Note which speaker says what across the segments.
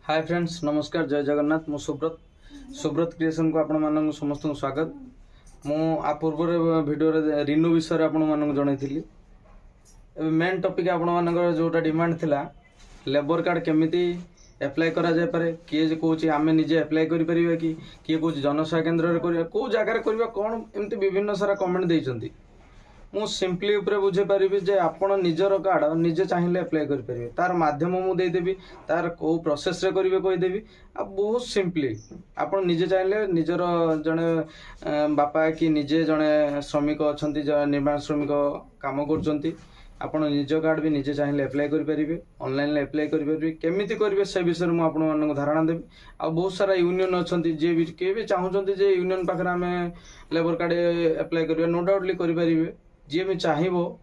Speaker 1: Hi friends नमस्कार जय जगन्नाथ मु सुब्रत क्रिएशन को आपण मानक समस्त स्वागत। मु आ पूर्व वीडियो रे रिन्यू विषय आपण मानक जणाइथिली। मेन टॉपिक आपण मानक जोटा डिमांड थिला लेबर कार्ड केमिति अप्लाई करा जाय पारे किए कहूँ आम निजे अप्लाई करि परिबा कि किए कहूँ जनसेवा केन्द्र रे करिबा को जगह रे करिबा कोन एमती विभिन्न सारा कमेंट देइचंती। मु सिंपली उपरे बुझे पारिबी जे आपण निजर कार्ड निजे चाहिए अप्लाई करि परिबे तार माध्यम मु दे देबी तार को प्रोसेस रे करिवे कहि देबी आ बहुत सिंपली आपण निजे चाहिए निजर जने बापा कि निजे जने श्रमिक अछंती निर्माण श्रमिक काम करचंती आपण निज कार्ड भी निजे चाहिए अप्लाई करि परिबे ऑनलाइन ले अप्लाई करि परिबे केमिति करिवे से विषय मु आपण मानक धारणा देबी। आ बहुत सारा यूनियन अछंती जे भी के भी चाहउचंती जे यूनियन पाखर हमें लेबर कार्ड अप्लाई करिवे नो डाउटली करि परिबे जी भी चाहबो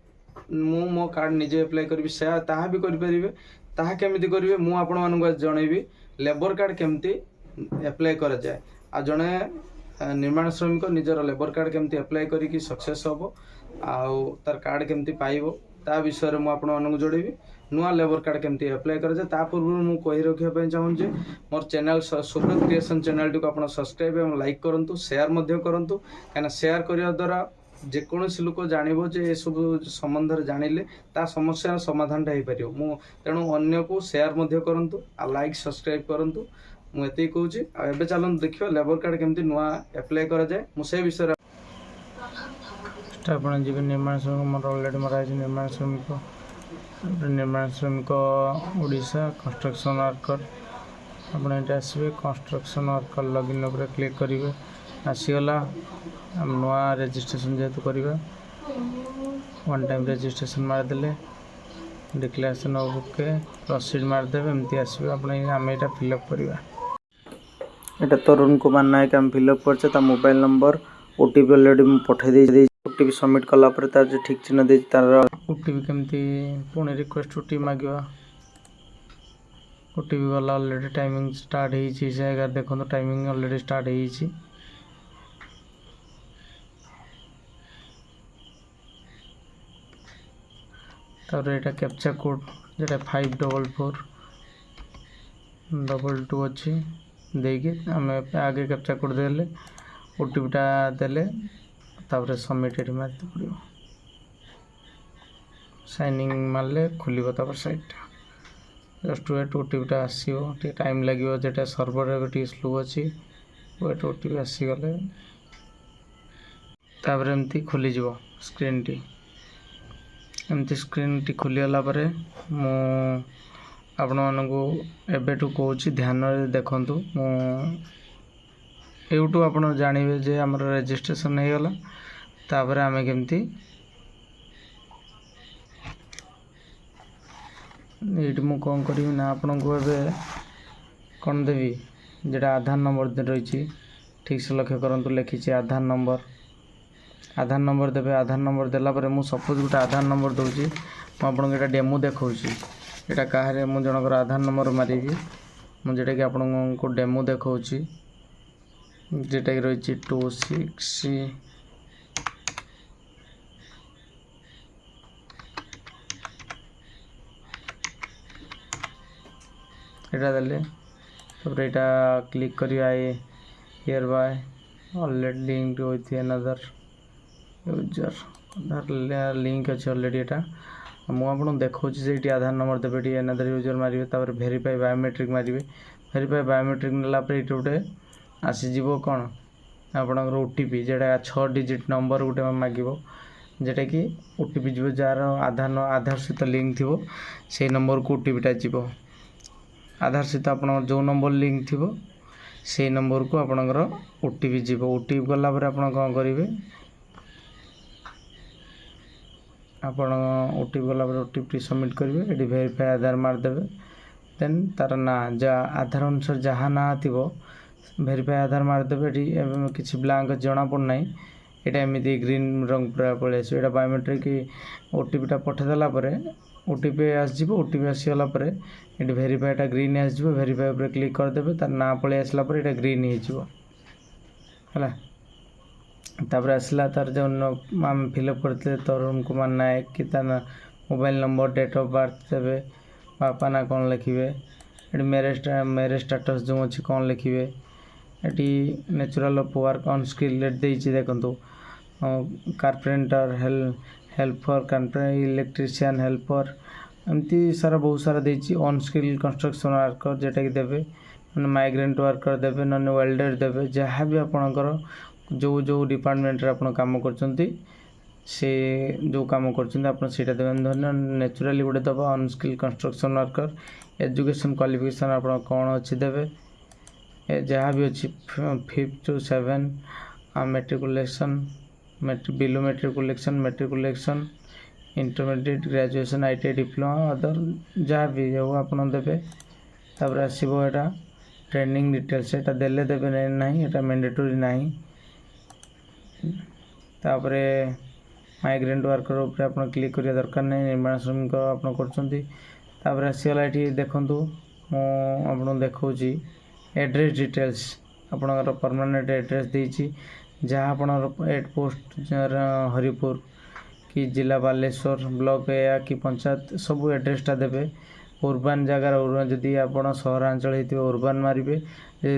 Speaker 1: मु मो कार्ड निजे अप्लाई करी से ताहा भी करि परिबे ताहा केमिति करिवे मु आपण मानक जणैबी लेबर कार्ड केमिति अप्लाई करा जाय आ जणे निर्माण श्रमिक निजर लेबर कार्ड केमिति अप्लाई करी कि सक्सेस होबो आउ तार कार्ड केमिति पाइबो ता विषय रे मु आपण मानक जोड़ेबी। नुआ लेबर कार्ड केमिति अप्लाई करा जाय ता पूर्व मु कहि रखिया पय चाहूँ जे मोर चैनल सुब्रत क्रिएशन चैनल टी को आपण सब्सक्राइब एवं लाइक करंतु शेयर मध्य करंतु काना शेयर करिया द्वारा जेकोसी लोक जानव जे सब संबंध में जानिले ता समस्या समाधान हो पार मु तेणु अन्य को शेयर मध्य करंतु आ लाइक सब्सक्राइब करंतु मु एते कहूँ। एबे चलन देखियो लेबर कार्ड केमती नुआ अप्लाई करा जाए मु से विषय
Speaker 2: आपण जीवन निर्माण श्रमिक मोर अलरेडी मरा निर्माण श्रमिक ओडिशा कंस्ट्रक्शन वर्कर आपण ये आसवे कंस्ट्रक्शन वर्कर लॉगिन उपर क्लिक करेंगे आसीगला नुआ रजिस्ट्रेशन जेहेतु करवा वन टाइम रजिस्ट्रेशन मारदे डिक्लेरेशन ओके प्रोसीड मारदे एमती आसवे आप आम यहाँ फिलअप करवा।
Speaker 1: यहाँ तरुण कुमार नायक आम फिलअप कर मोबाइल नंबर ओटीपी अलरेडी पठे ओटीपी सबमिट कलापर तार जो ठीक चिन्ह दे तार
Speaker 2: ओटीपी केमती पुणी रिक्वेस्ट ओटीपी मांगा ओटीपी गला अलरेडी टाइमिंग स्टार्ट हो देखो टाइमिंग अलरेडी स्टार्ट हो तापर यहाँ कैप्चा कोड जोटा 544222 अच्छी देकी आम आगे कैप्चा कोड देले ओटीपीटा देले तापर सबमिट ये मारते पड़ो साइनिंग मारले खोल साइट जस्ट वेट ओटीपीटा आसो टाइम लगे जेटा सर्वर टे स्लो अच्छी वेट ओटीपी आसीगले तापर एमती खोलीज स्क्रीन टी एमती स्क्रीन टी खोलीगला मु आपण मानू एबेटू कहूँ ध्यान देखूँ यूट्यूब आप जानवे जे आम रजिस्ट्रेशन हो गला तापर आम केमती ये मु कौन करी ना आपण को ए कौन देवी जेटा आधार नंबर रही ठीक से लक्ष्य करूँ लिखी आधार नंबर देवे आधार नंबर देलापर मु सपोज गोटे आधार नंबर दूसरी मुझे डेमो देखा यहाँ कहे मुझे जनकर आधार नंबर मारि मुझे कि आपण को डेमो देखा जेटा कि रही 26 यहाँ देले तब यहाँ क्लिक कर here bye already link with another user Aadhaar link अच्छे अलरेडी यहाँ मुझे देखा से आधार नंबर देवे ये अनदर यूजर मारे तापर वेरीफाई बायोमेट्रिक मारे वेरीफाई बायोमेट्रिक नालापर ये गोटे आसीज कौन आपणकर ओटीपी जेटा 6 डिजिट नंबर गोटे मांगो जेटा कि ओटीपी जीव जार आधार सहित लिंक थी से नंबर को ओटीपीटा जीव आधार सहित आप जो नंबर लिंक थी से नंबर को आपणकर ओटीपी जीव ओटीपी गलापर आप कौन करेंगे आपण ओटीपी गलापर ओटीपी सबमिट करेंगे ये वेरीफाई आधार मारदेवे देन तार ना जा आधार अनुसार जहाँ ना थी वेरीफाई आधार मारदेवे ये किसी ब्लांक जना पड़ना यहाँ एमती ग्रीन रंग पूरा पलि आस बायोमेट्रिक ओटीपीटा पठेदेला ओटीपी आसो ओटीपी आसीगला ये वेरीफाईटा ग्रीन आसो वेरीफाई पर क्लिक करदे तार ना पलि आसला ये ग्रीन है तापर आसला तार जो आम फिलअप करते तरुण कुमार नायक कि mobile number date of birth देवे बापा ना कौन लिखे ଏଠି ମ୍ୟାରେଜ୍ ଷ୍ଟାଟସ୍ ଯେଉଁ ଅଛି କ'ଣ ଲେଖିବେ। ଏଠି natural of work on skill ଏଠି ଦେଇଛି ଦେଖନ୍ତୁ କାର୍ପେଣ୍ଟର ହେଲ୍ପର ଇଲେକ୍ଟ୍ରିସିଆନ୍ ହେଲ୍ପର ଏମିତି ସାରା ବହୁତ ସାରା ଦେଇଛି। ଅନ୍ ସ୍କିଲ୍ କନଷ୍ଟ୍ରକ୍ସନ୍ ୱାର୍କର ଯେଉଁଟାକି ଦେବେ, ମାନେ ମାଇଗ୍ରେଣ୍ଟ ୱାର୍କର ଦେବେ, ନହେଲେ ୱେଲ୍ଡର ଦେବେ, ଯାହା ବି ଆପଣଙ୍କର ଯେଉଁ ଡିପାର୍ଟମେଣ୍ଟରେ ଆପଣ କାମ କରୁଛନ୍ତି ସେ ଯେଉଁ କାମ କରୁଛନ୍ତି ଆପଣ ସେଇଟା ଦେବେନି। ଧନ୍ୟ ନ୍ୟାଚୁରାଲି ଗୋଟେ ଦେବା on skill construction worker. Education qualification ଆପଣ କ'ଣ ଅଛି ଦେବେ, ଯାହା ବି ଅଛି 5th to 7 matriculation, below matriculation, intermediate, graduation, ITI, diploma, other ଯାହା ବି ହଉ ଆପଣ ଦେବେ। ତାପରେ ଆସିବ ଏଇଟା ଟ୍ରେନିଂ ଡିଟେଲ୍ସ, ଏଇଟା ଦେଲେ ଦେବେ ନାହିଁ, ଏଇଟା ମ୍ୟାଣ୍ଡେଟୋରି ନାହିଁ। ତାପରେ ମାଇଗ୍ରେଣ୍ଟ ୱାର୍କର ଉପରେ ଆପଣ କ୍ଲିକ୍ କରିବା ଦରକାର ନାହିଁ, ନିର୍ମାଣ ଶ୍ରମିକ ଆପଣ କରୁଛନ୍ତି। ତାପରେ ଆସିଗଲା ଏଠି ଦେଖନ୍ତୁ, ମୁଁ ଆପଣଙ୍କୁ ଦେଖାଉଛି ଆଡ୍ରେସ୍ ଡିଟେଲ୍ସ, ଆପଣଙ୍କର ପରମାନେଣ୍ଟ ଆଡ୍ରେସ୍ ଦେଇଛି, ଯାହା ଆପଣଙ୍କର ଏଟ୍ ପୋଷ୍ଟ ହରିପୁର କି ଜିଲ୍ଲା ବାଲେଶ୍ୱର, ବ୍ଲକ ଏୟା କି ପଞ୍ଚାୟତ ସବୁ ଆଡ୍ରେସ୍ଟା ଦେବେ। ଉର୍ବାନ୍ ଜାଗାର ଯଦି ଆପଣ ସହରାଞ୍ଚଳ ହେଇଥିବେ ଉର୍ବାନ୍ ମାରିବେ, ଯଦି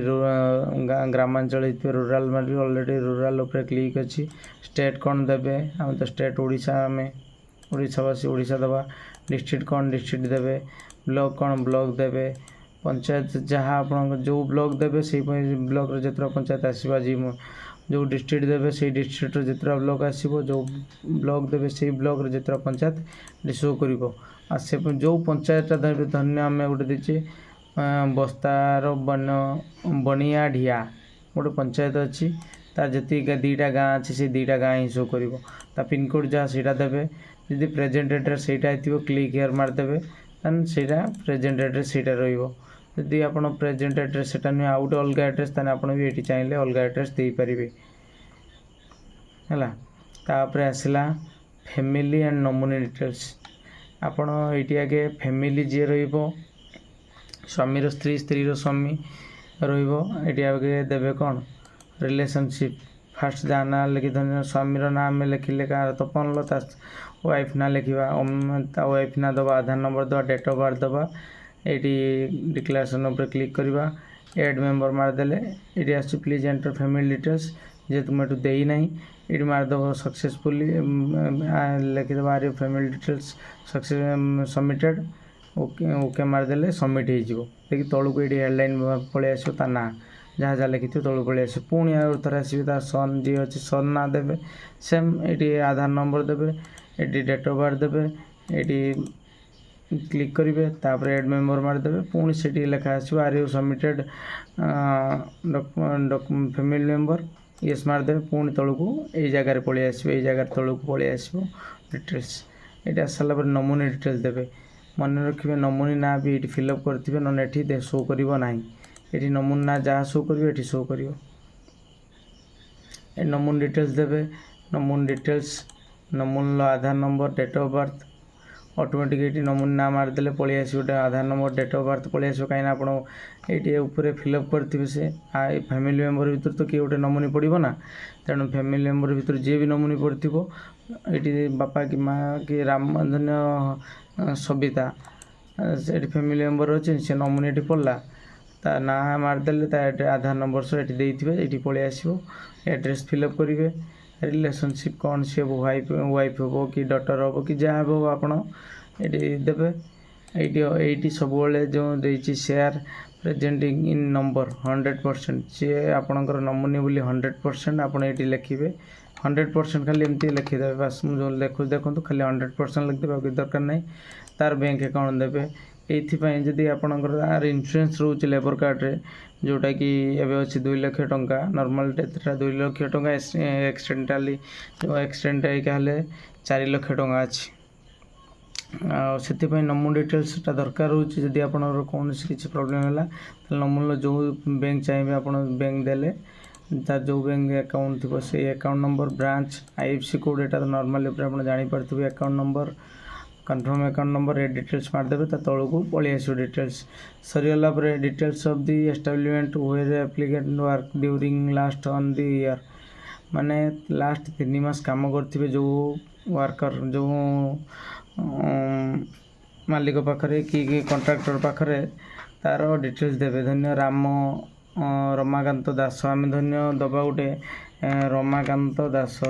Speaker 2: ଗ୍ରାମାଞ୍ଚଳ ହେଇଥିବେ ରୁରାଲ୍ ମାରିବେ। ଅଲରେଡ଼ି ରୁରାଲ୍ ଉପରେ କ୍ଲିକ୍ ଅଛି। ଷ୍ଟେଟ୍ କ'ଣ ଦେବେ, ଆମେ ତ ଷ୍ଟେଟ୍ ଓଡ଼ିଶା, ଆମେ ଓଡ଼ିଶାବାସୀ ଓଡ଼ିଶା ଦେବା। ଡିଷ୍ଟ୍ରିକ୍ଟ କ'ଣ ଡିଷ୍ଟ୍ରିକ୍ଟ ଦେବେ, ବ୍ଲକ କ'ଣ ବ୍ଲକ ଦେବେ, ପଞ୍ଚାୟତ ଯାହା ଆପଣଙ୍କ ଯେଉଁ ବ୍ଲକ ଦେବେ ସେଇ ବ୍ଲକର ଯେତେଟା ପଞ୍ଚାୟତ ଆସିବ, ଆଜି ଯେଉଁ ଡିଷ୍ଟ୍ରିକ୍ଟ ଦେବେ ସେଇ ଡିଷ୍ଟ୍ରିକ୍ଟର ଯେତେଟା ବ୍ଲକ ଆସିବ, ଯେଉଁ ବ୍ଲକ ଦେବେ ସେଇ ବ୍ଲକର ଯେତେଟା ପଞ୍ଚାୟତ ଏଠି ଶୋ କରିବ। ଆଉ ସେ ଯେଉଁ ପଞ୍ଚାୟତଟା ଧରିବେ, ଧନ୍ୟ ଆମେ ଗୋଟେ ଦେଇଛେ ବସ୍ତାର ବଣିଆଢିଆ ଗୋଟେ ପଞ୍ଚାୟତ ଅଛି, ତାର ଯେତିକି 2ଟା ଗାଁ ଅଛି ସେ 2ଟା ଗାଁ ହିଁ ଶୋ କରିବ। ତା ପିନ୍କୋଡ଼୍ ଯାହା ସେଇଟା ଦେବେ। ଯଦି ପ୍ରେଜେଣ୍ଟ ଆଡ୍ରେସ୍ ସେଇଟା ହେଇଥିବ କ୍ଲିକ୍ ହିୟର୍ ମାରିଦେବେ, ତାହେଲେ ସେଇଟା ପ୍ରେଜେଣ୍ଟ ଆଡ୍ରେସ୍ ସେଇଟା ରହିବ। ଯଦି ଆପଣ ପ୍ରେଜେଣ୍ଟ ଆଡ୍ରେସ୍ ସେଇଟା ନୁହେଁ ଆଉ ଗୋଟେ ଅଲଗା ଆଡ୍ରେସ୍, ତାହେଲେ ଆପଣ ବି ଏଠି ଚାହିଁଲେ ଅଲଗା ଆଡ୍ରେସ୍ ଦେଇପାରିବେ ହେଲା। ତାପରେ ଆସିଲା ଫ୍ୟାମିଲି ଆଣ୍ଡ ନୋମିନି ଡିଟେଲ୍ସ। ଆପଣ ଏଇଠି ଆଗେ ଫ୍ୟାମିଲି ଯିଏ ରହିବ, ସ୍ୱାମୀର ସ୍ତ୍ରୀ, ସ୍ତ୍ରୀର ସ୍ୱାମୀ ରହିବ। ଏଠି ଆଗେ ଦେବେ କ'ଣ ରିଲେସନସିପ୍। ଫାର୍ଷ୍ଟ ଯାହା ନାଁ ଲେଖି, ଧନ୍ୟ ସ୍ୱାମୀର ନାଁ ଆମେ ଲେଖିଲେ କାହାର ତପନ ଲତା, ୱାଇଫ୍ ନାଁ ଲେଖିବା, ତା ୱାଇଫ୍ ନାଁ ଦେବା, ଆଧାର ନମ୍ବର ଦେବା, ଡେଟ୍ ଅଫ୍ ବାର୍ଥ ଦେବା। ଏଇଠି ଡିକ୍ଲାରେସନ୍ ଉପରେ କ୍ଲିକ୍ କରିବା, ଏଡ୍ ମେମ୍ବର ମାରିଦେଲେ ଏଇଠି ଆସୁଛି ପ୍ଲିଜ୍ ଏଣ୍ଟର ଫ୍ୟାମିଲି ଡିଟେଲ୍ସ। ଯେହେତୁ ମୁଁ ଏଠୁ ଦେଇନାହିଁ, ଏଇଠି ମାରିଦେବ ସକ୍ସେସଫୁଲି, ଲେଖିଦେବା ଆର୍ ଫ୍ୟାମିଲି ଡିଟେଲ୍ସ ସବମିଟେଡ଼। ଓକେ ମାରିଦେଲେ ସବମିଟ୍ ହେଇଯିବ। ଦେଖି ତଳକୁ ଏଇଠି ହେଡ଼ଲାଇନ୍ ପଳେଇ ଆସିବ, ତା ନାଁ ଯାହା ଯାହା ଲେଖିଥିବ ତଳକୁ ପଳେଇ ଆସିବ। ପୁଣି ଆଉ ଥରେ ଆସିବେ, ତା ସନ୍ ଯିଏ ଅଛି ସନ୍ ନାଁ ଦେବେ, ସେମ୍ ଏଇଠି ଆଧାର ନମ୍ବର ଦେବେ, ଏଇଠି ଡେଟ୍ ଅଫ୍ ବାର୍ଥ ଦେବେ, ଏଇଠି କ୍ଲିକ୍ କରିବେ, ତାପରେ ଏଡ୍ ମେମ୍ବର ମାରିଦେବେ। ପୁଣି ସେଠି ଲେଖା ଆସିବ are you ସବମିଟେଡ଼ family member, Yes ମାରିଦେବେ। ପୁଣି ତଳକୁ ଏଇ ଜାଗାରେ ପଳେଇ ଆସିବ, ଏଇ ଜାଗାରେ ତଳକୁ ପଳେଇ ଆସିବ ଡିଟେଲ୍ସ। ଏଇଠି ଆସିଲା ପରେ ନୋମିନି ଡିଟେଲ୍ସ ଦେବେ। ମନେ ରଖିବେ ନୋମିନି ନାଁ ବି ଏଇଠି ଫିଲ୍ଅପ୍ କରିଥିବେ, ନହେଲେ ଏଠି ଶୋ କରିବ ନାହିଁ। ଏଠି ନୋମିନି ନାଁ ଯାହା ଶୋ କରିବ ଏଠି ଶୋ କରିବ। ଏ ନୋମିନି ଡିଟେଲ୍ସ ଦେବେ। ନୋମିନି ଡିଟେଲ୍ସ, ନୋମିନିର Aadhaar number, date of birth, automatic ଏଇଠି ନୋମିନି ନାଁ ମାରିଦେଲେ ପଳେଇ ଆସିବ ଗୋଟେ Aadhaar number, date of birth ପଳେଇ ଆସିବ। କାହିଁକିନା ଆପଣ ଏଇଠି ଉପରେ ଫିଲ୍ଅପ୍ କରିଥିବେ ସେ ଏଇ ଫ୍ୟାମିଲି ମେମ୍ବର ଭିତରୁ ତ କିଏ ଗୋଟେ ନୋମିନି ପଡ଼ିବ ନା, ତେଣୁ ଫ୍ୟାମିଲି ମେମ୍ବର ଭିତରୁ ଯିଏ ବି ନୋମିନି ପଡ଼ିଥିବ, ଏଇଠି ବାପା କି ମା କି ରାମଧନ୍ୟ ସବିତା, ଏଠି ଫ୍ୟାମିଲି ମେମ୍ବର ଅଛି, ସେ ନୋମିନି ଏଠି ପଡ଼ିଲା, ତା ନାଁ ମାରିଦେଲେ ତା ଆଧାର ନମ୍ବର ସହ ଏଠି ଦେଇଥିବେ, ଏଇଠି ପଳେଇ ଆସିବ। ଆଡ୍ରେସ୍ ଫିଲ୍ଅପ୍ କରିବେ। ରିଲେସନସିପ୍ କ'ଣ ସିଏ ୱାଇଫ୍ ହେବ କି ଡଟର୍ ହେବ କି ଯାହା ହେବ ଆପଣ ଏଠି ଦେବେ। ଏଇଠି ସବୁବେଳେ ଯେଉଁ ଦେଇଛି ସେୟାର ପ୍ରେଜେଣ୍ଟିଂ ଇନ୍ ନମ୍ବର 100%, ସିଏ ଆପଣଙ୍କର ନୋମିନି ବୋଲି 100% ଆପଣ ଏଇଠି ଲେଖିବେ। 100% ଖାଲି ଏମିତି ଲେଖିଦେବେ, ବାସ୍ ମୁଁ ଯେଉଁ ଦେଖନ୍ତୁ ଖାଲି 100% ଲେଖିଦେବେ, ଆଉ କିଛି ଦରକାର ନାହିଁ। ତାର ବ୍ୟାଙ୍କ ଆକାଉଣ୍ଟ ଦେବେ। ଏଇଥିପାଇଁ ଯଦି ଆପଣଙ୍କର ଆର ଇନ୍ସୁରାନ୍ସ ରହୁଛି ଲେବର କାର୍ଡ଼ରେ, ଯେଉଁଟାକି ଏବେ ଅଛି 2 ଲକ୍ଷ ଟଙ୍କା, ନର୍ମାଲ୍ ଡେଥ୍ଟା 2 ଲକ୍ଷ ଟଙ୍କା, ଆକ୍ସିଡେଣ୍ଟାଲି ଯେଉଁ ଆକ୍ସିଡେଣ୍ଟ ହେଇକା ହେଲେ 4 ଲକ୍ଷ ଟଙ୍କା ଅଛି। ଆଉ ସେଥିପାଇଁ ନୋମିନି ଡିଟେଲ୍ସଟା ଦରକାର ହେଉଛି। ଯଦି ଆପଣଙ୍କର କୌଣସି କିଛି ପ୍ରୋବ୍ଲେମ୍ ହେଲା, ତାହେଲେ ନୋମିନିର ଯେଉଁ ବ୍ୟାଙ୍କ ଚାହିଁବେ ଆପଣ ବ୍ୟାଙ୍କ ଦେଲେ, ତାର ଯେଉଁ ବ୍ୟାଙ୍କ ଆକାଉଣ୍ଟ ଥିବ ସେଇ account number, branch, IFSC code, ଏଇଟା ତ ନର୍ମାଲି ଉପରେ ଆପଣ ଜାଣିପାରୁଥିବେ। Account number, confirm account number, ଏ ଡିଟେଲ୍ସ ମାରିଦେବେ, ତା ତଳକୁ ପଳେଇ ଆସିବ ଡିଟେଲ୍ସ। ସରିଗଲା ପରେ details of the establishment where applicant work during last on the year, ମାନେ ଲାଷ୍ଟ 3 ମାସ କାମ କରିଥିବେ ଯେଉଁ ୱାର୍କର, ଯେଉଁ ମାଲିକ ପାଖରେ କି କଣ୍ଟ୍ରାକ୍ଟର ପାଖରେ, ତା तार डिटेल्स देवे धन्य राम रमाकांत दास आम धन्य दबा गोटे रमाकांत दास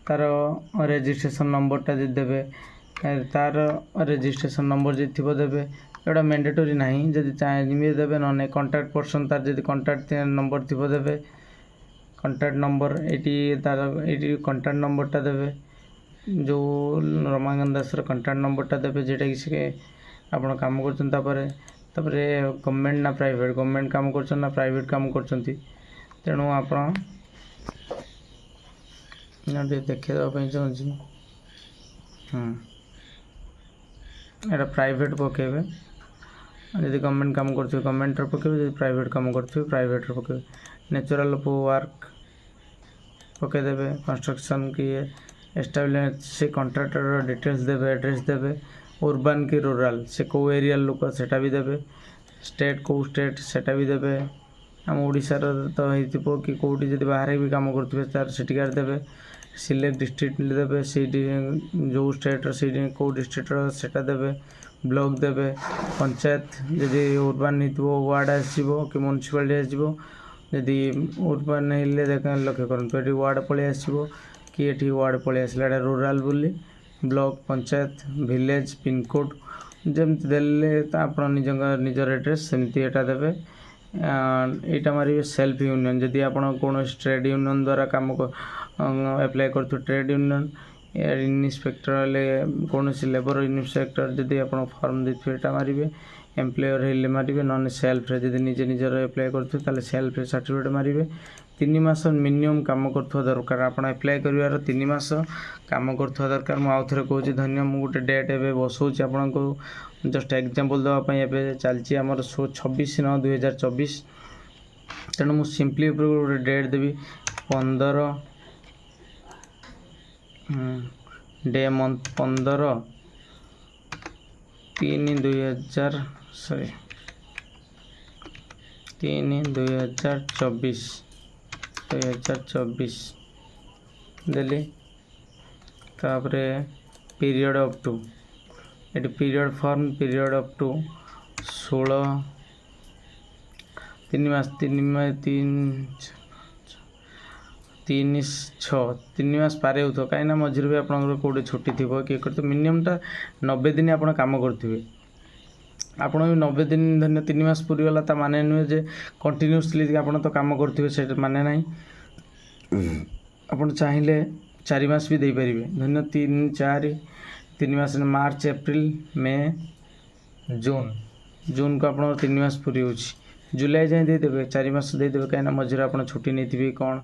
Speaker 2: तार रेजिस्ट्रेशन नंबरटा जी देवे तार रेजिस्ट्रेशन नंबर जी थी देवे एटा मैंडेटरी नहीं जदि चाहिए देवे ना कॉन्टैक्ट पर्सन तार जदि कॉन्टैक्ट नंबर थी देवे कॉन्टैक्ट नंबर ये तार ये कॉन्टैक्ट नंबरटा देवे जो रमाकांत दासर कॉन्टैक्ट नंबरटा देवे जेटा कि से आपण काम कर गवर्नमेंट ना प्राइवेट गवर्नमेंट काम कर ना प्राइवेट काम कर तेणु आप देखी देवाई चाहूँगी एटा प्राइवेट पकेबे यदि गवर्नमेंट काम करते गवर्नमेंट पकेबे यदि प्राइवेट काम करते प्राइवेट पकेबे नेचुरल वर्क पकईदेवे कंस्ट्रक्शन की एस्टाब्लिश से कॉन्ट्रैक्टर डिटेल्स देवे एड्रेस देवे उर्बान की रूराल से कौ एरिया लोक सेटा भी देवे स्टेट कौ स्टेट सेटा भी देवे आम ओडिशार तो हो कि कौटी जब बाहर भी काम करते तार सेटिकार देवे सिलेक्ट डिस्ट्रिक्ट देवे से जो स्टेट से कौ डिस्ट्रिक्टर सेटा देवे ब्लॉक देवे पंचायत जदि उर्बान हो वार्ड आसो कि म्यूनिसिपालिटी आसो जदि उर्बान लक्ष्य करूँ ये वार्ड पलि आसो कि ये वार्ड पलि आसला रूराल बोली ब्लॉक पंचायत विलेज पिनकोड जमती देले आप निजर एड्रेस सेमती एटा देवे यहाँ मारे सेल्फ यूनियन जदि आप कौन ट्रेड यूनियन द्वारा काम एप्लाय कर ट्रेड यूनियन इन्स्पेक्टर कौन लेबर इन्स्पेक्टर जदि आप फॉर्म देते यहाँ मारे एम्प्लॉयर हेल्ले मारे ना सेल्फ जदि निजे निजर एप्लाय कर सेल्फ सर्टिफिकेट मारे 3 मास मिनिमम काम कर दरकार आप एप्लाय कर 3 मास काम कर दरकार मुझे आउ थे कहूँ धन्य मुझे गोटे डेट एवं बसाऊँ आपन को जस्ट एग्जांपल देवाई चलती आमर 26/9/2024 तेणु मुझे सिंपली गोटे डेट देवी 15 डे मंथ 15/3/2024 देली तापरे पीरियड अप टू ये period form period up to 16 3 मास 3 मास पारे हो कहीं मझे भी आप कौटे छुट्टी थी किए करते मिनिममटा 90 दिन आप काम करेंगे आपण भी 90 दिन धन्य 3 मास पूरी गला ता माने नुहे जे कंटिन्यूसली आपण तो काम करते से माने ना आप चाहिए 4 मास भी दे पारे धन्य 3 मास मार्च एप्रिल मे जून को आप 3 मास पूरी हो जुलाई जाए देदेवे 4 मास देदेवे कहीं मझे आप छुट्टी नहीं थी कौन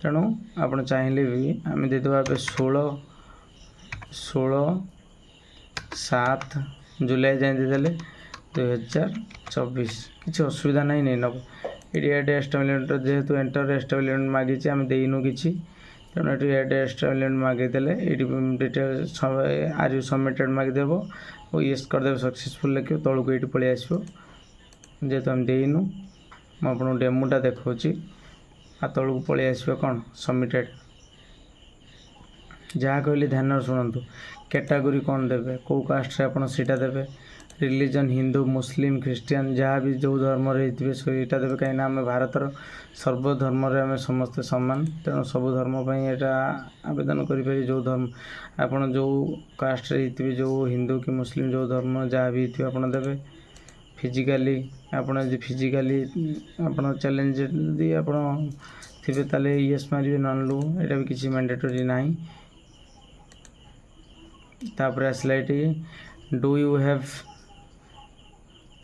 Speaker 2: तेणु आप चाहिए भी आम देदेवा 16/7 जुलाई जाए देदेले 2024 किसी असुविधा नहीं नहीं नब ये एस्टाब्लिशमेंट जेहेतु एंटर एस्टाब्लिशमेंट मागिचे आम देनु किसी तेणु ये एस्टाब्लिशमेंट मागिदेले ये डिटेल आर यू सबमिटेड मागिदेव और येस करदे सक्सेसफुल लिखे तौक ये पलि आसो जेहेतु आम देनु मुझे डेमोटा देखा आ तौक पलि आसो कौन सबमिटेड जहाँ कहली ध्यान शुणु कैटेगरी कौन देवे कौ कास्ट आप देवे रिलीजन हिंदू मुस्लिम ख्रिस्टियन जहाँ भी जो धर्म रही सहीटा देवे कहीं आम भारतर सर्वधर्म आम समस्ते सामान तेणु सब धर्म यहाँ आवेदन करें जो धर्म आप जो कास्ट रही जो हिंदू कि मुस्लिम जो धर्म जहाँ भी आप देवे फिजिकाली आप फिजिकाली आप चैलेंज यदि आप थे ताले येस मारे नन लू यहाँ भी किसी मैंडेटरी ना तापर आसला ये do you have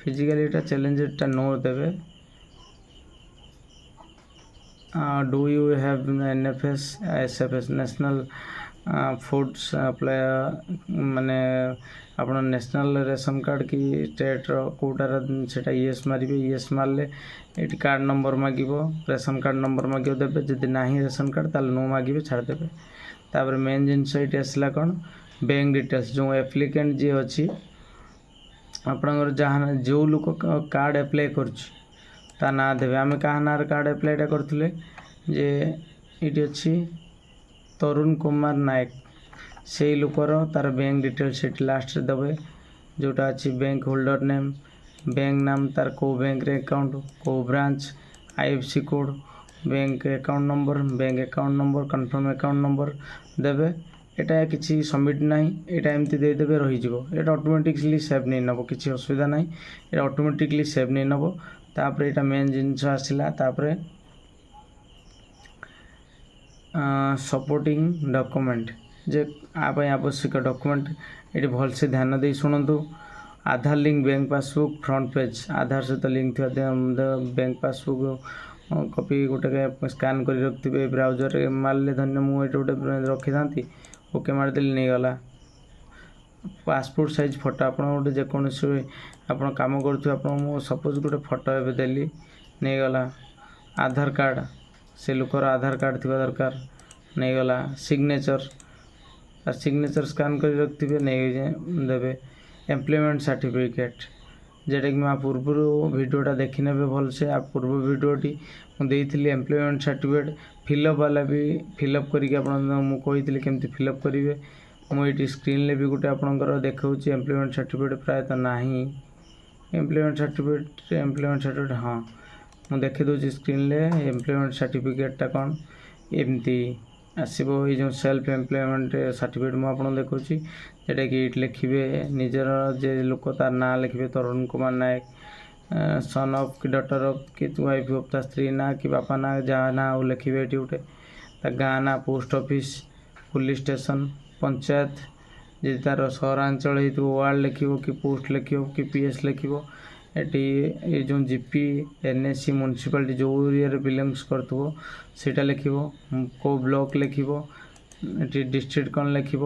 Speaker 2: physically challenge no देवे do you have NFS SFS national food supply माने आप नेशनल रेशन कार्ड की स्टेट कोटार से येस मारे येस मारे ये कार्ड नंबर मागिब रेशन कार्ड नंबर मागिब देवे जदि ना रेशन कार्ड ताल नो मागिबे छाड़देवे तापर मेन जिनस ये आसला कौन बैंक डिटेल्स जो एप्लिकेंट जी अच्छी आपणकर जहाँ जो लोक कार्ड एप्लाय कर ना देवे आम क्या ना कार्ड एप्लायटा करते जे ये अच्छी तरुण कुमार नायक ସେଇ ଲୋକର ତାର ବ୍ୟାଙ୍କ ଡିଟେଲ୍ସ ସେଠି ଲାଷ୍ଟରେ ଦେବେ, ଯେଉଁଟା ଅଛି ବ୍ୟାଙ୍କ ହୋଲ୍ଡର ନେମ୍, ବ୍ୟାଙ୍କ ନାମ, ତାର କେଉଁ ବ୍ୟାଙ୍କରେ ଆକାଉଣ୍ଟ, କେଉଁ branch, IFC code, bank account number, confirm account number ଦେବେ। এটা କିଛି ସବମିଟ୍ ନାହିଁ, ଏଇଟା ଏମିତି ଦେଇଦେବେ ରହିଯିବ। ଏଇଟା ଅଟୋମେଟିକଲି ସେଭ୍ ନେଇ ନେବ, କିଛି ଅସୁବିଧା ନାହିଁ, ଏଇଟା ଅଟୋମେଟିକଲି ସେଭ୍ ନେଇ ନେବ। ତାପରେ ଏଇଟା ମେନ୍ ଜିନିଷ ଆସିଲା, ତାପରେ ସପୋର୍ଟିଂ ଡକୁମେଣ୍ଟ, ଯେ ଆ ପାଇଁ ଆବଶ୍ୟକ ଡକୁମେଣ୍ଟ ଏଠି ଭଲସେ ଧ୍ୟାନ ଦେଇ ଶୁଣନ୍ତୁ। Aadhaar link bank passbook front page, Aadhaar ସହିତ ଲିଙ୍କ ଥିବା ବ୍ୟାଙ୍କ ପାସବୁକ୍ କପି ଗୋଟେ ସ୍କାନ୍ କରି ରଖିଥିବେ ବ୍ରାଉଜରରେ ମାରିଲେ, ଧନ୍ୟ ମୁଁ ଏଇଠି ଗୋଟେ ରଖିଥାନ୍ତି, ଓକେ ମାରିଦେଲି ନେଇଗଲା। ପାସପୋର୍ଟ ସାଇଜ୍ ଫଟୋ, ଆପଣ ଗୋଟେ ଯେକୌଣସି ଆପଣ କାମ କରୁଥିବେ, ଆପଣ ମୁଁ ସପୋଜ୍ ଗୋଟେ ଫଟୋ ଏବେ ଦେଲି, ନେଇଗଲା। ଆଧାର କାର୍ଡ଼, ସେ ଲୋକର ଆଧାର କାର୍ଡ଼ ଥିବା ଦରକାର, ନେଇଗଲା। ସିଗ୍ନେଚର ସ୍କାନ୍ କରି ରଖିଥିବେ, ନେଇ ଦେବେ। ଏମ୍ପ୍ଲୟମେଣ୍ଟ ସାର୍ଟିଫିକେଟ୍, ଯେଉଁଟାକି ମୁଁ ପୂର୍ବରୁ ଭିଡ଼ିଓଟା ଦେଖିନେବେ ଭଲସେ। ପୂର୍ବ ଭିଡ଼ିଓଟି ମୁଁ ଦେଇଥିଲି ଏମ୍ପ୍ଲୟମେଣ୍ଟ ସାର୍ଟିଫିକେଟ୍ ଫିଲ୍ଅପ୍ ବାଲା ବି ଫିଲ୍ଅପ୍ କରିକି ଆପଣ ମୁଁ କହିଥିଲି କେମିତି ଫିଲ୍ଅପ୍ କରିବେ। ମୁଁ ଏଇଠି ସ୍କ୍ରିନ୍ରେ ବି ଗୋଟେ ଆପଣଙ୍କର ଦେଖାଉଛି ଏମ୍ପ୍ଲୟମେଣ୍ଟ ସାର୍ଟିଫିକେଟ୍ ପ୍ରାୟତଃ ନାହିଁ। ଏମ୍ପ୍ଲୟମେଣ୍ଟ ସାର୍ଟିଫିକେଟ୍ ହଁ, ମୁଁ ଦେଖିଦେଉଛି ସ୍କ୍ରିନ୍ରେ। ଏମ୍ପ୍ଲୟମେଣ୍ଟ ସାର୍ଟିଫିକେଟ୍ଟା କ'ଣ ଏମିତି ଆସିବ, ଏଇ ଯେଉଁ ସେଲ୍ଫ ଏମ୍ପ୍ଲୟମେଣ୍ଟ ସାର୍ଟିଫିକେଟ୍ ମୁଁ ଆପଣଙ୍କୁ ଦେଖାଉଛି, ଯେଉଁଟାକି ଏଇଠି ଲେଖିବେ ନିଜର ଯେ ଲୋକ ତାର ନାଁ ଲେଖିବେ, ତରୁଣ କୁମାର ନାୟକ, ସନ୍ ଅଫ୍ କି ଡଟର ଅଫ୍ କି ୱାଇଫ୍ ଅଫ୍, ତା ସ୍ତ୍ରୀ ନାଁ କି ବାପା ନାଁ ଯାହା ନାଁ ଆଉ ଲେଖିବେ ଏଠି ଗୋଟେ, ତା ଗାଁ ନାଁ, post office, police station, panchayat, ଯଦି ତାର ସହରାଞ୍ଚଳ ହେଇଥିବ ୱାର୍ଡ଼ ଲେଖିବ, କି ପୋଷ୍ଟ ଲେଖିବ, କି PS ଲେଖିବ। ଏଠି ଏ ଯେଉଁ GP, NSC, ମ୍ୟୁନିସିପାଲିଟି ଯେଉଁ ଏରିଆରେ ବିଲଙ୍ଗସ୍ କରୁଥିବ ସେଇଟା ଲେଖିବ, କେଉଁ ବ୍ଲକ୍ ଲେଖିବ, ଏଠି ଡିଷ୍ଟ୍ରିକ୍ଟ କ'ଣ ଲେଖିବ।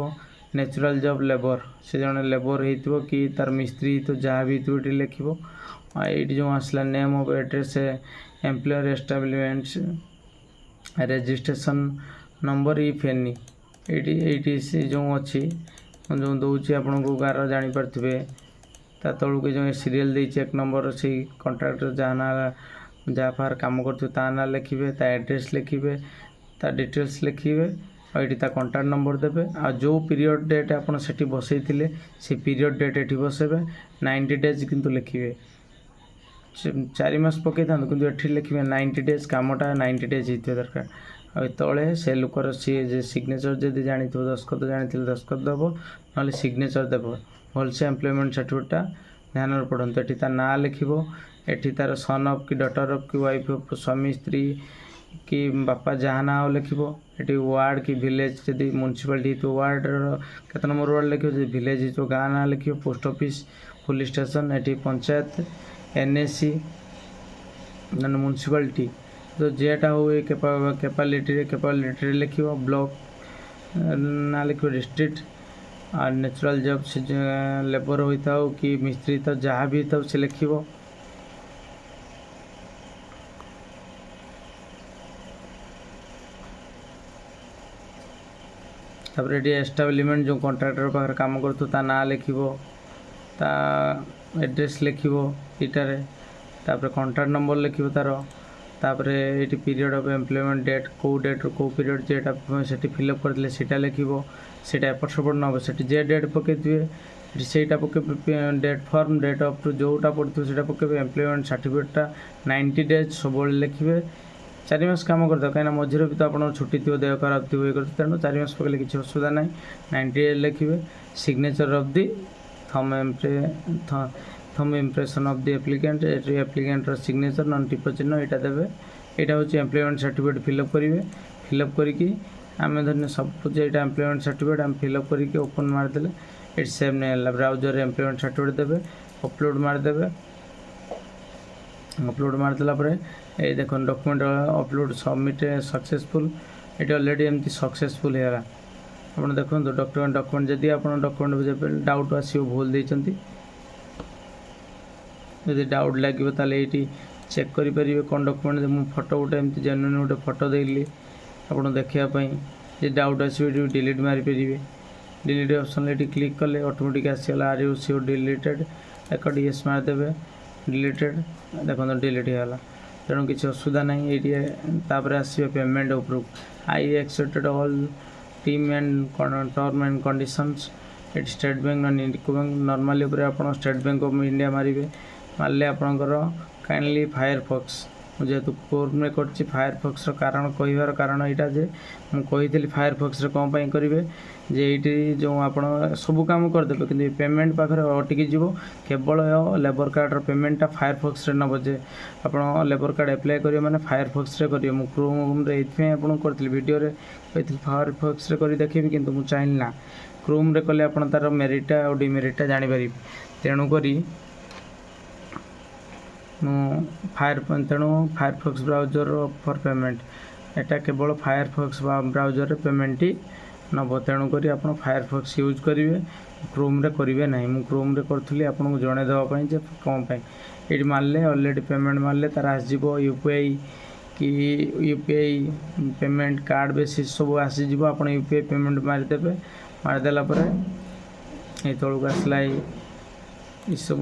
Speaker 2: ନ୍ୟାଚୁରାଲ୍ ଜବ୍ ଲେବର, ସେ ଜଣେ ଲେବର ହେଇଥିବ କି ତାର ମିସ୍ତ୍ରୀ ହେଇଥିବ, ଯାହା ବି ହେଇଥିବ ଏଠି ଲେଖିବ। ଏଇଠି ଯେଉଁ ଆସିଲା name of address, employer establishment, registration number if any, ଏଇଠି ସେ ଯେଉଁ ଅଛି, ମୁଁ ଯେଉଁ ଦେଉଛି ଆପଣଙ୍କୁ ଗାଁର ଜାଣିପାରୁଥିବେ। ତା ତଳକୁ ଯେଉଁ ସିରିଏଲ୍ ଦେଇଛି 1 ନମ୍ବର, ସେଇ କଣ୍ଟ୍ରାକ୍ଟର ଯାହା ପାଖରେ କାମ କରୁଥିବେ ତା ନାଁ ଲେଖିବେ, ତା ଆଡ୍ରେସ୍ ଲେଖିବେ, ତା ଡିଟେଲ୍ସ ଲେଖିବେ, ଆଉ ଏଠି ତା କଣ୍ଟାକ୍ଟ ନମ୍ବର ଦେବେ। ଆଉ ଯେଉଁ ପିରିୟଡ଼ ଡେଟ୍ ଆପଣ ସେଠି ବସେଇଥିଲେ ସେ ପିରିୟଡ଼ ଡେଟ୍ ଏଠି ବସେଇବେ। 90 ଡେଜ୍ କିନ୍ତୁ ଲେଖିବେ, 4 ମାସ ପକାଇଥାନ୍ତୁ କିନ୍ତୁ ଏଠି ଲେଖିବେ 90 ଡେଜ୍, କାମଟା 90 ଡେଜ୍ ହେଇଥିବା ଦରକାର। ଆଉ ତଳେ ସେ ଲୋକର ସିଏ ଯେ ସିଗ୍ନେଚର ଯଦି ଜାଣିଥିବ, ଦସ୍ତଖତ ଜାଣିଥିଲେ ଦସ୍ତଖତ ଦେବ, ନହେଲେ ସିଗ୍ନେଚର ଦେବ। ଭଲସେ ଏମ୍ପ୍ଲୟମେଣ୍ଟ ସାର୍ଟିଫିକେଟ୍ଟା ଧ୍ୟାନରେ ପଢ଼ନ୍ତୁ। ଏଠି ତା ନାଁ ଲେଖିବ, ଏଠି ତାର ସନ୍ ଅଫ୍ କି ଡଟର ଅଫ୍ କି ୱାଇଫ୍ ଅଫ୍, ସ୍ୱାମୀ ସ୍ତ୍ରୀ କି ବାପା ଯାହା ନାଁ ଆଉ ଲେଖିବ। ଏଠି ୱାର୍ଡ଼ କି ଭିଲେଜ୍, ଯଦି ମ୍ୟୁନିସିପାଲିଟି ହେଇଥିବ ୱାର୍ଡ଼ର କେତେ ନମ୍ବର ୱାର୍ଡ଼ ଲେଖିବ, ଯଦି ଭିଲେଜ୍ ହେଇଥିବ ଗାଁ ନାଁ ଲେଖିବ, ପୋଷ୍ଟ ଅଫିସ୍, ପୁଲିସ୍ ଷ୍ଟେସନ୍, ଏଠି ପଞ୍ଚାୟତ, NSC ମାନେ ମ୍ୟୁନିସିପାଲିଟି, ତ ଯେଟା ହୁଏ କେପାଲିଟିରେ ଲେଖିବ, ବ୍ଲକ୍ ନାଁ ଲେଖିବ, ଡିଷ୍ଟ୍ରିକ୍ଟ, আর ନ୍ୟାଚୁରାଲ୍ ଜବ୍ ସେ ଲେବର ହୋଇଥାଉ କି ମିସ୍ତ୍ରୀ ତ ଯାହା ବି ହେଇଥାଉ ସେ ଲେଖିବ। ତାପରେ ଏଠି ଏଷ୍ଟାବ୍ଲିଶମେଣ୍ଟ ଯେଉଁ କଣ୍ଟ୍ରାକ୍ଟର ପାଖରେ କାମ କରୁଥିବ ତା ନାଁ ଲେଖିବ, ତା ଆଡ୍ରେସ୍ ଲେଖିବ ଏଇଟାରେ, ତାପରେ କଣ୍ଟାକ୍ଟ ନମ୍ବର ଲେଖିବ ତାର, ତାପରେ ଏଇଠି ପିରିୟଡ଼ ଅଫ୍ ଏମ୍ପ୍ଲୟମେଣ୍ଟ ଡେଟ୍, କେଉଁ ଡେଟ୍ରୁ କେଉଁ ପିରିୟଡ଼ ଯେଟା ସେଠି ଫିଲ୍ଅପ୍ କରିଥିଲେ ସେଇଟା ଲେଖିବ। ସେଇଟା ଏପଟ ସେପଟ ନେବ, ସେଠି ଯେ ଡେଟ୍ ପକାଇଥିବେ ଏଠି ସେଇଟା ପକାଇବେ, ଡେଟ୍ ଫର୍ମ, ଡେଟ୍ ଅଫ୍ ଯେଉଁଟା ପଡ଼ିଥିବ ସେଇଟା ପକାଇବେ। ଏମ୍ପ୍ଲୟମେଣ୍ଟ ସାର୍ଟିଫିକେଟ୍ଟା 90 ଡେଜ୍ ସବୁବେଳେ ଲେଖିବେ। 4 ମାସ କାମ କରିଦେବ, କାହିଁକିନା ମଝିରେ ବି ତ ଆପଣଙ୍କର ଛୁଟି ଥିବ, ଦେହ ଖରାପ ଥିବ, ଇଏ କରୁଥିବ, ତେଣୁ 4 ମାସ ପକାଇଲେ କିଛି ଅସୁବିଧା ନାହିଁ। 90 ଡେଜ୍ ଲେଖିବେ। Signature of the thumb impression of the applicant, ଏଠି ଆପ୍ଲିକାଣ୍ଟର ସିଗ୍ନେଚର ନନ୍ ଟିପ ଚିହ୍ନ ଏଇଟା ଦେବେ। ଏଇଟା ହେଉଛି ଏମ୍ପ୍ଲୟମେଣ୍ଟ ସାର୍ଟିଫିକେଟ୍ ଫିଲ୍ଅପ୍ କରିବେ। ଫିଲ୍ଅପ୍ କରିକି ଆମେ ଧରିନେ ସପୋଜ୍ ଏଇଟା ଏମ୍ପ୍ଲୟମେଣ୍ଟ ସାର୍ଟିଫିକେଟ୍ ଆମେ ଫିଲ୍ଅପ୍ କରିକି ଓପନ୍ ମାରିଦେଲେ ଏଠି ସେଭ୍ ନେଇଗଲା। ବ୍ରାଉଜରରେ ଏମ୍ପ୍ଲୟମେଣ୍ଟ ସାର୍ଟିଫିକେଟ୍ ଦେବେ, ଅପଲୋଡ଼ ମାରିଦେବେ। ଅପଲୋଡ଼ ମାରିଦେଲା ପରେ ଏଇ ଦେଖନ୍ତୁ ଡକ୍ୟୁମେଣ୍ଟ ଅପଲୋଡ଼ ସବମିଟ୍ ସକ୍ସେସଫୁଲ୍, ଏଠି ଅଲରେଡ଼ି ଏମିତି ସକ୍ସେସଫୁଲ୍ ହେଇଗଲା। ଆପଣ ଦେଖନ୍ତୁ ଡକ୍ୟୁମେଣ୍ଟ ଯଦି ଆପଣ ଡକ୍ୟୁମେଣ୍ଟ ଡାଉଟ୍ ଆସିବ, ଭୁଲ ଦେଇଛନ୍ତି, ଯଦି ଡାଉଟ୍ ଲାଗିବ ତାହେଲେ ଏଇଠି ଚେକ୍ କରିପାରିବେ କ'ଣ ଡକ୍ୟୁମେଣ୍ଟ। ମୁଁ ଫଟୋ ଗୋଟେ ଏମିତି ଜେନ୍ୟୁନ୍ ଗୋଟେ ଫଟୋ ଦେଇଲି ଆପଣ ଦେଖିବା ପାଇଁ, ଯେ ଡାଉଟ୍ ଆସିବ ଏଠି ଡିଲିଟ୍ ମାରିପାରିବେ। ଡିଲିଟ୍ ଅପସନ୍ରେ ଏଠି କ୍ଲିକ୍ କଲେ ଅଟୋମେଟିକ୍ ଆସିଗଲା are you sure ଡିଲିଟେଡ଼୍, record Yes ମାରିଦେବେ, ଡିଲିଟେଡ଼୍, ଦେଖନ୍ତୁ ଡିଲିଟ୍ ହେଇଗଲା। ତେଣୁ କିଛି ଅସୁବିଧା ନାହିଁ। ଏଇଠି ତାପରେ ଆସିବେ ପେମେଣ୍ଟ ଉପରକୁ, I accepted all team and term and conditions at State Bank non UCO bank normally ऊपर आप स्टेट बैंक ऑफ इंडिया मारे मारे आपणकर काइंडली फायरफॉक्स जेहेतु कोर्स में कर फायरफॉक्स कारण कहबार कारण यहाँ जे मुझे फायरफॉक्स कौन पाई करेंगे जे ये जो आप सब काम करदे कि पेमेंट पाखे अटकी जीव केवल लेबर कार्डर पेमेंटा फायरफॉक्स नब जे आप लेबर कार्ड एप्लाय करेंगे मैंने फायरफॉक्स करेंगे मुझे क्रोम रे आपको करी वीडियो कही फायरफॉक्स कर देखी कि मुझे चाहिए ना क्रोम रे कले आप तार मेरिटा और डिमेरिटा जानीपर तेणुक तेणु फायरफॉक्स ब्राउजर फॉर पेमेंट एटा केवल फायरफॉक्स ब्राउजर पेमेंट ही नब तेणुक आप फायरफॉक्स यूज करेंगे क्रोम रे करेंगे ना मुझे क्रोम रे करी आपको जन देवाई जे कौन ये मारे ऑलरेडी पेमेंट मारे तार आसो यूपीआई कि यूपीआई पेमेंट कार्ड बेसिस सब आसीज आप यूपीआई पेमेंट मारिदेवे मारिदेला ये तौक आसला ये सब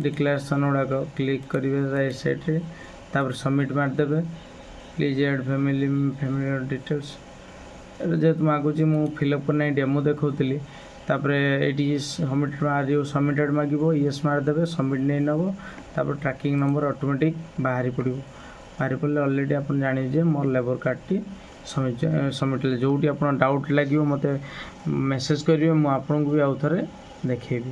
Speaker 2: डिक्लेरेशन गुड़ाक क्लिक करेंगे राइट साइड तापर सबमिट मारिदेवे प्लीज एड फैमिली डिटेल्स जेहतु मागुच मु फिलअप करना डेमो देखी ये सबमिट मार सबमिटेड मांगो येस मारिदेवे सबमिट नहीं नब तापर ट्रैकिंग नंबर ऑटोमेटिक बाहरी पड़ो बाहरी पड़े ऑलरेडी आप जाने मोर लेबर कार्डटी सबमिट जो आप डाउट लगे मत मेसेज करेंगे मुझे आपको भी आउ थे देखी।